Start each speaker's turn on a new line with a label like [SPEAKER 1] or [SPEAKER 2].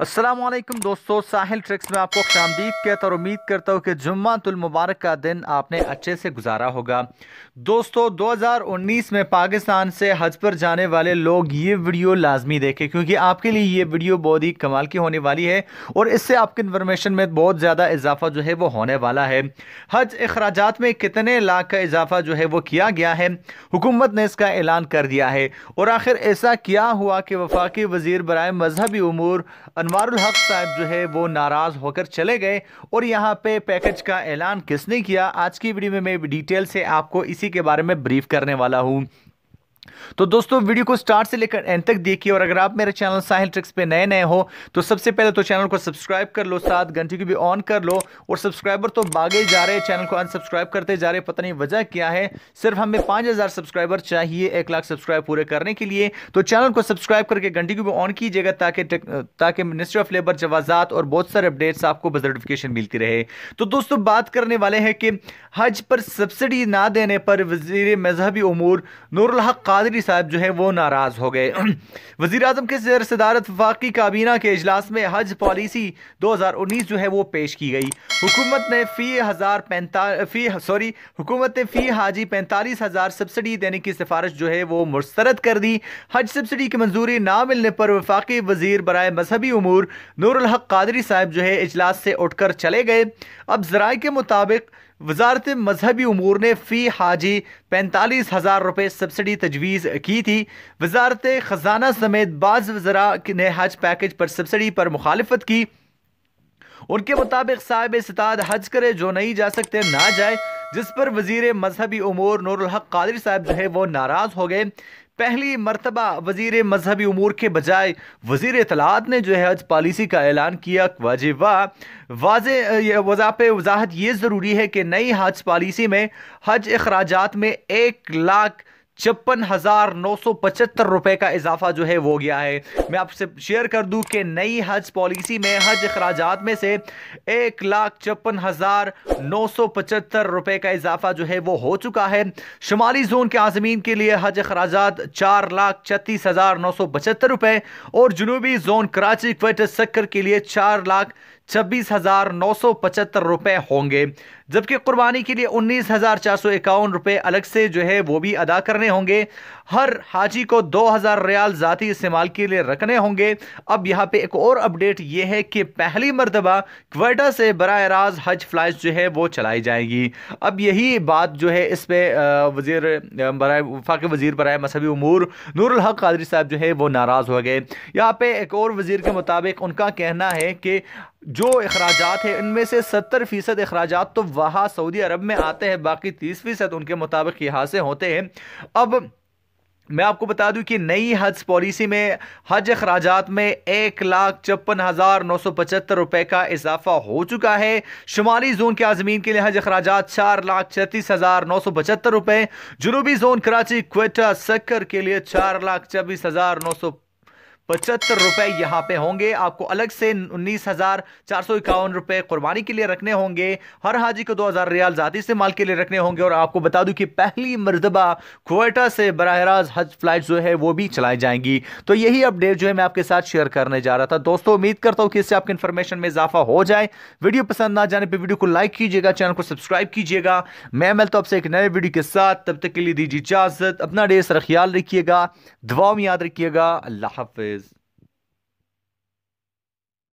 [SPEAKER 1] अस्सलामुअलैकुम दोस्तों, साहिल ट्रिक्स में आपको खुशामदीद कहता और उम्मीद करता हूँ कि जुम्मातुल मुबारक का दिन आपने अच्छे से गुजारा होगा। दोस्तों 2019 में पाकिस्तान से हज पर जाने वाले लोग ये वीडियो लाजमी देखें, क्योंकि आपके लिए ये वीडियो बहुत ही कमाल की होने वाली है और इससे आपकी इन्फॉर्मेशन में बहुत ज़्यादा इजाफा जो है वो होने वाला है। हज अखराजात में कितने लाख का इजाफा जो है वो किया गया है, हुकूमत ने इसका ऐलान कर दिया है। और आखिर ऐसा क्या हुआ कि वफाकी वजीर बराए मजहबी उमूर अनवारुल हक साहब जो है वो नाराज होकर चले गए और यहाँ पे पैकेज का ऐलान किसने किया, आज की वीडियो में मैं डिटेल से आपको इसी के बारे में ब्रीफ करने वाला हूँ। तो दोस्तों वीडियो को स्टार्ट से लेकर एंड तक देखिए और अगर आप मेरे चैनल साहिल ट्रिक्स पे नए नए हो तो सबसे पहले तो चैनल को सब्सक्राइब कर लो, साथ घंटी को भी ऑन कर लो। और सब्सक्राइबर तो भागे जा रहे हैं, चैनल को अनसब्सक्राइब करते जा रहे हैं, पता नहीं वजह क्या है। सिर्फ हमें 5000 सब्सक्राइबर चाहिए 1 लाख सब्सक्राइब पूरे करने के लिए। तो चैनल को सब्सक्राइब करके घंटी को भी ऑन कीजिएगा ताकि मिनिस्ट्री ऑफ लेबर जवाजात और बहुत सारे अपडेट्स आपको बस नोटिफिकेशन मिलती रहे। तो दोस्तों बात करने वाले हैं कि हज पर सब्सिडी ना देने पर वजीर मजहबी उमूर नूरुल हक कादरी साहब जो है वो नाराज हो गए। वजीर आजम के ज़ेर सदारत वफाकी काबीना के इजलास में हज पॉलिसी 2019 जो है वो पेश की गई। हुकूमत ने फी हाजी 45,000 सब्सिडी देने की सिफारिश जो है वो मुस्तरद कर दी। हज सब्सिडी की मंजूरी ना मिलने पर वफाकी वजीर बराए मजहबी उमूर नूरुल हक कादरी साहब जो है इजलास से उठकर चले गए। अब जराये के मुताबिक वजारत मजहबी उमूर ने फ़ी हाजी 45,000 रुपये सब्सिडी तजवीज़ की थी। वजारत ख़जाना समेत बाज़ वज़रा ने हज पैकेज पर सब्सिडी पर मुखालिफत की। उनके मुताबिक साहिब इस्ताद हज करे जो नहीं जा सकते ना जाए, जिस पर वजीर मजहबी उमूर नूरुल हक कादरी साहब जो है वो नाराज़ हो गए। पहली मरतबा वजीर मजहबी उमूर के बजाय वजीर इतलात ने जो है हज पॉलिसी का ऐलान किया। वजाहत ये ज़रूरी है कि नई हज पॉलिसी में हज अखराजात में 1,56,975 रुपए का इजाफा जो है वो गया है। मैं आपसे शेयर कर दूं कि नई हज पॉलिसी में हज अखराजात में से 1,56,975 रुपए का इजाफा जो है वो हो चुका है। शुमाली जोन के आज़मीन के लिए हज अखराजात 4,36,975 रुपए और जनूबी जोन कराची क्वेटा सक्कर के लिए 4,26,975 रुपए होंगे, जबकि कुर्बानी के लिए 19,451 रुपए अलग से जो है वो भी अदा करने होंगे। हर हाजी को 2,000 रियाल जाती इस्तेमाल के लिए रखने होंगे। अब यहाँ पे एक और अपडेट ये है कि पहली मरतबा क्वेटा से बराह रास्त हज फ्लाइट जो है वो चलाई जाएगी। अब यही बात जो है इस पे वफाकी वजीर बराए मजहबी उमूर नूरुल हक कादरी साहब जो है वो नाराज़ हो गए। यहाँ पे एक और वजीर के मुताबिक उनका कहना है कि जो अखराजात है इनमें से 70% अखराजात तो वहाँ सऊदी अरब में आते हैं, बाकी 30% उनके मुताबिक यहाँ से होते हैं। अब मैं आपको बता दूं कि नई हज पॉलिसी में हज अखराजात में 1,56,975 रुपए का इजाफा हो चुका है। शुमाली जोन के आज़मीन के लिए हज अखराजात 4,36,975 रुपए, जनूबी जोन कराची क्वेटा सक्कर के लिए 4,24,975 रुपए यहाँ पे होंगे। आपको अलग से 19,451 रुपए कुर्बानी के लिए रखने होंगे। हर हाजी को 2,000 रियाल जाती इस्तेमाल के लिए रखने होंगे। और आपको बता दूं कि पहली मरतबा क्वेटा से बराह रास्त हज फ्लाइट जो है वो भी चलाई जाएंगी। तो यही अपडेट जो है मैं आपके साथ शेयर करने जा रहा था। दोस्तों उम्मीद करता हूँ कि इससे आपकी इन्फॉर्मेशन में इजाफा हो जाए। वीडियो पसंद ना जाने पर वीडियो को लाइक कीजिएगा, चैनल को सब्सक्राइब कीजिएगा। मैं मिलता हूं आपसे एक नए वीडियो के साथ, तब तक के लिए दीजिए इजाजत। अपना ढेर सारा ख्याल रखिएगा, दुआ में याद रखिएगा। अल्लाह हाफिज।